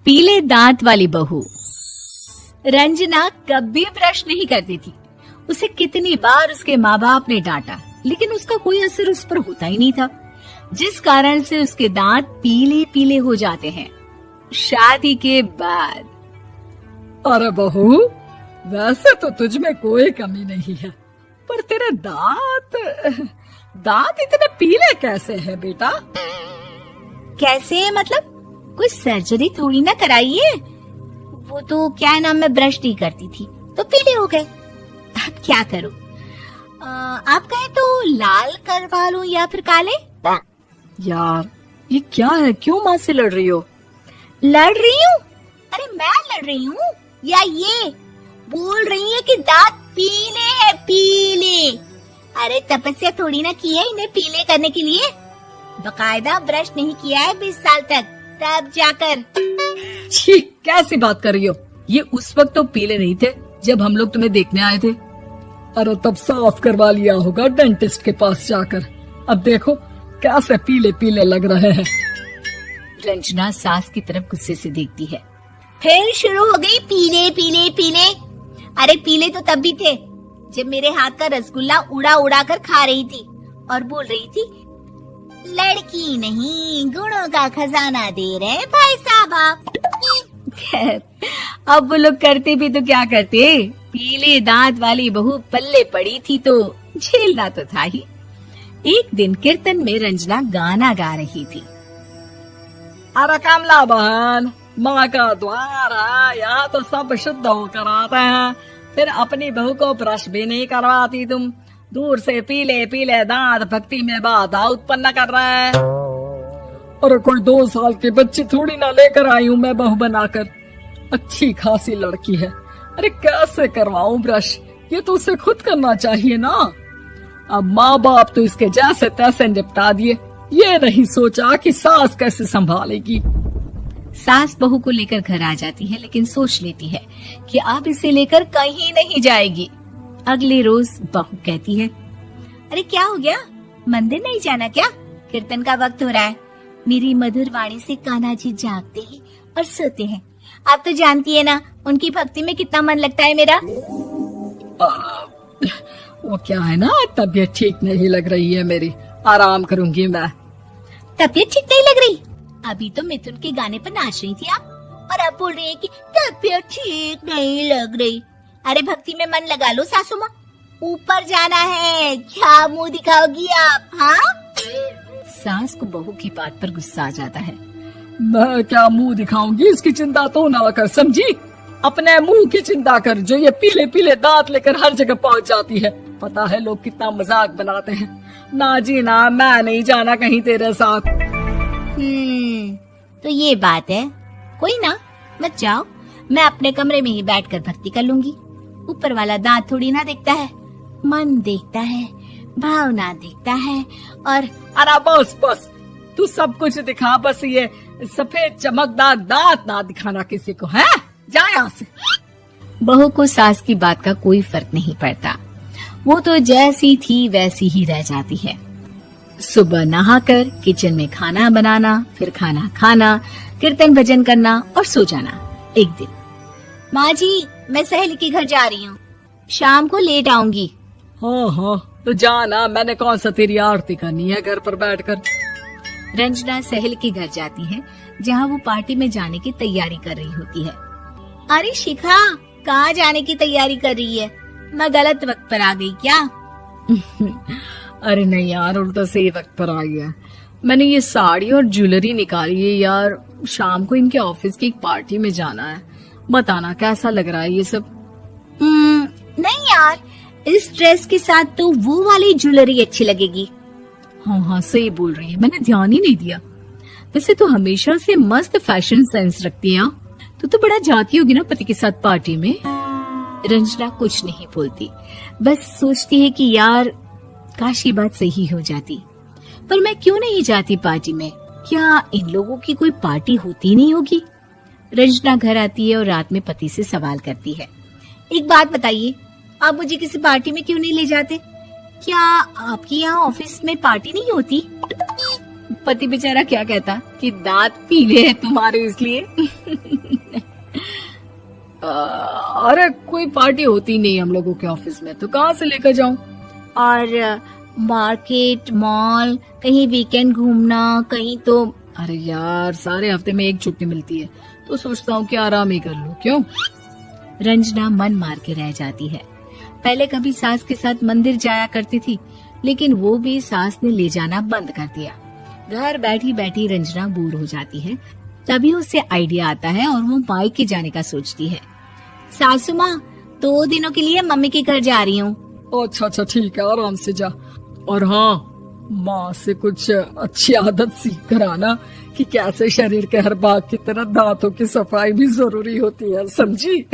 पीले दांत वाली बहू। रंजना कभी ब्रश नहीं करती थी। उसे कितनी बार उसके माँ बाप ने डांटा, लेकिन उसका कोई असर उस पर होता ही नहीं था, जिस कारण से उसके दांत पीले पीले हो जाते हैं। शादी के बाद। अरे बहू, वैसे तो तुझ में कोई कमी नहीं है, पर तेरे दांत इतने पीले कैसे हैं बेटा? कैसे मतलब? कोई सर्जरी थोड़ी ना कराई है। वो तो क्या नाम, मैं ब्रश नहीं करती थी तो पीले हो गए। अब क्या करूं? आप कहें तो लाल करवा लूं या फिर काले? यार ये क्या है, क्यों माँ से लड़ रही हो? लड़ रही हूँ? अरे मैं लड़ रही हूँ या ये बोल रही है कि दांत पीले हैं, पीले। अरे तपस्या थोड़ी ना की है इन्हें पीले करने के लिए। बकायदा ब्रश नहीं किया है 20 साल तक, तब जाकर। छी, कैसी बात कर रही हो? ये उस वक्त तो पीले नहीं थे जब हम लोग तुम्हें देखने आए थे। अरे तब साफ करवा लिया होगा डेंटिस्ट के पास जाकर। अब देखो कैसे पीले पीले लग रहे हैं। रंजना सास की तरफ गुस्से से देखती है। फिर शुरू हो गई पीले पीले पीले। अरे पीले तो तब भी थे जब मेरे हाथ का रसगुल्ला उड़ा उड़ा कर खा रही थी और बोल रही थी, लड़की नहीं गुणों का खजाना दे रहे भाई साहब आप। खैर, अब वो लोग करते भी तो क्या करते, पीले दांत वाली बहू पल्ले पड़ी थी तो झेलना तो था ही। एक दिन कीर्तन में रंजना गाना गा रही थी। अरे कमला बहन, माँ का द्वार है, यहाँ तो सब शुद्ध होकर आते हैं, फिर अपनी बहू को ब्रश भी नहीं करवाती तुम। दूर से पीले पीले दांत भक्ति में बाधा उत्पन्न कर रहे हैं। और कोई 2 साल के बच्ची थोड़ी ना लेकर आई हूँ मैं बहू बनाकर। अच्छी खासी लड़की है, अरे कैसे करवाऊं ब्रश? ये तो उसे खुद करना चाहिए ना। अब माँ बाप तो इसके जैसे तैसे निपटा दिए, ये नहीं सोचा कि सास कैसे संभालेगी। सास बहू को लेकर घर आ जाती है, लेकिन सोच लेती है कि अब इसे लेकर कहीं नहीं जाएगी। अगले रोज बहू कहती है, अरे क्या हो गया, मंदिर नहीं जाना क्या? कीर्तन का वक्त हो रहा है। मेरी मधुर वाणी से कान्हा जी जागते हैं और सोते हैं। आप तो जानती है ना उनकी भक्ति में कितना मन लगता है मेरा। वो क्या है ना, तबीयत ठीक नहीं लग रही है मेरी, आराम करूंगी मैं। तबीयत ठीक नहीं लग रही? अभी तो मिथुन के गाने पर नाच रही थी आप, और अब बोल रही है कि तबीयत ठीक नहीं लग रही। अरे भक्ति में मन लगा लो सासू माँ, ऊपर जाना है, क्या मुंह दिखाओगी आप? हाँ? सास को बहू की बात पर गुस्सा आ जाता है। मैं क्या मुंह दिखाऊंगी, इसकी चिंता तो ना कर, समझी? अपने मुंह की चिंता कर, जो ये पीले पीले दांत लेकर हर जगह पहुंच जाती है। पता है लोग कितना मजाक बनाते हैं। ना जी ना, मैं नहीं जाना कहीं तेरे साथ। तो ये बात है। कोई ना, मत जाओ, मैं अपने कमरे में ही बैठकर भक्ति कर लूंगी। ऊपर वाला दांत थोड़ी ना देखता है, मन देखता है, भावना देखता है। और अरे बस बस, तू सब कुछ दिखा, बस ये सफेद चमकदार दांत ना दिखाना किसी को, है? जा यहाँ से। बहू को सास की बात का कोई फर्क नहीं पड़ता, वो तो जैसी थी वैसी ही रह जाती है। सुबह नहाकर किचन में खाना बनाना, फिर खाना खाना, कीर्तन भजन करना और सो जाना। एक दिन, माँ जी मैं सहेली के घर जा रही हूँ, शाम को लेट आऊंगी। हाँ, तो जाना, मैंने कौन सा तेरी आरती करनी है घर पर बैठकर। रंजना सहेली के घर जाती है, जहाँ वो पार्टी में जाने की तैयारी कर रही होती है। अरे शिखा, कहाँ जाने की तैयारी कर रही है? मैं गलत वक्त पर आ गई क्या? अरे नहीं यार, उल्टा सही वक्त पर आई है। मैंने ये साड़ी और ज्वेलरी निकाली है यार, शाम को इनके ऑफिस की एक पार्टी में जाना है। बताना कैसा लग रहा है ये सब? नहीं यार, इस ड्रेस के साथ तो वो वाली ज्वेलरी अच्छी लगेगी। हाँ, सही बोल रही है, मैंने ध्यान ही नहीं दिया। वैसे तो हमेशा से मस्त फैशन सेंस रखती है। तो बड़ा जाती होगी ना पति के साथ पार्टी में। रंजना कुछ नहीं बोलती, बस सोचती है कि यार काश ये बात सही हो जाती, पर मैं क्यों नहीं जाती पार्टी में? क्या इन लोगों की कोई पार्टी होती नहीं होगी? रंजना घर आती है और रात में पति से सवाल करती है, एक बात बताइए, आप मुझे किसी पार्टी में क्यों नहीं ले जाते? क्या आपके यहाँ ऑफिस में पार्टी नहीं होती? पति बेचारा क्या कहता कि दांत पीले हैं तुम्हारे इसलिए। अरे कोई पार्टी होती नहीं हम लोगों के ऑफिस में, तो कहाँ से लेकर जाऊं? और मार्केट, मॉल, कहीं वीकेंड घूमना, कहीं तो। अरे यार सारे हफ्ते में एक छुट्टी मिलती है, तो सोचता हूँ कि आराम ही कर लूं। क्यों? रंजना मन मार के रह जाती है। पहले कभी सास के साथ मंदिर जाया करती थी, लेकिन वो भी सास ने ले जाना बंद कर दिया। घर बैठी बैठी रंजना बोर हो जाती है। तभी उसे आइडिया आता है और वो मायके जाने का सोचती है। सासू माँ, 2 दिनों के लिए मम्मी के घर जा रही हूँ। अच्छा अच्छा ठीक है, आराम से जा। और हाँ, माँ से कुछ अच्छी आदत सीख कर आना कि कैसे शरीर के हर भाग की तरह दांतों की सफाई भी जरूरी होती है, समझी?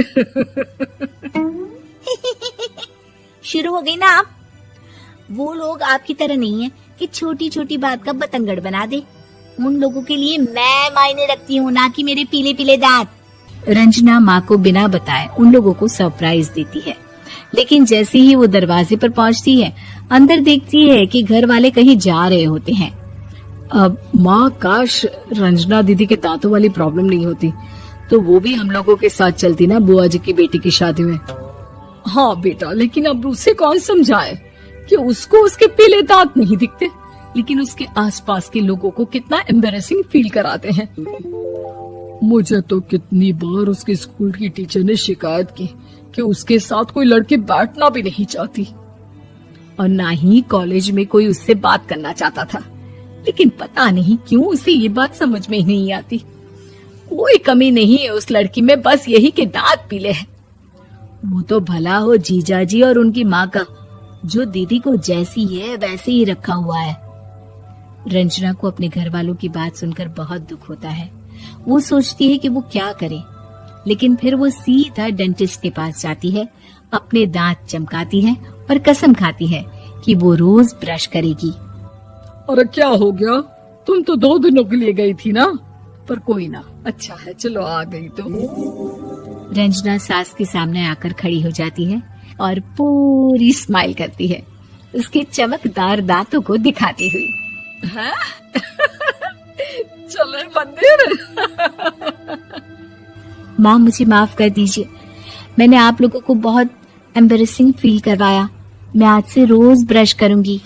शुरू हो गई ना आप? वो लोग आपकी तरह नहीं है कि छोटी छोटी बात का बतंगड़ बना दे। उन लोगों के लिए मैं मायने रखती हूँ, ना कि मेरे पीले पीले दांत। रंजना माँ को बिना बताए उन लोगों को सरप्राइज देती है, लेकिन जैसे ही वो दरवाजे पर पहुँचती है, अंदर देखती है कि घर वाले कहीं जा रहे होते हैं। अब माँ, काश रंजना दीदी के दांतों वाली प्रॉब्लम नहीं होती, तो वो भी हम लोगों के साथ चलती ना बुआ जी की बेटी की शादी में। हाँ बेटा, लेकिन अब उसे कौन समझाए कि उसको उसके पीले दांत नहीं दिखते, लेकिन उसके आसपास के लोगों को कितना एम्बैरेसिंग फील कराते हैं। मुझे तो कितनी बार उसके स्कूल की टीचर ने शिकायत की कि उसके साथ कोई लड़की बैठना भी नहीं चाहती, और ना ही कॉलेज में कोई उससे बात करना चाहता था। लेकिन पता नहीं क्यों उसे ये बात समझ में ही नहीं आती। कोई कमी नहीं है उस लड़की में, बस यही कि दांत पीले हैं। वो तो भला हो जीजा जी और उनकी माँ का, जो दीदी को जैसी है वैसे ही रखा हुआ है। रंजना को अपने घर वालों की बात सुनकर बहुत दुख होता है। वो सोचती है कि वो क्या करे, लेकिन फिर वो सीधा डेंटिस्ट के पास जाती है, अपने दांत चमकाती है और कसम खाती है कि वो रोज ब्रश करेगी। अरे क्या हो गया? तुम तो 2 दिनों के लिए गई थी ना, पर कोई ना, अच्छा है, चलो आ गई तो। रंजना सास के सामने आकर खड़ी हो जाती है और पूरी स्माइल करती है, उसके चमकदार दांतों को दिखाती हुई। हैं? चले मंदिर। माँ, मुझे माफ कर दीजिए, मैंने आप लोगों को बहुत एम्बैरेसिंग फील करवाया। मैं आज से रोज ब्रश करूंगी।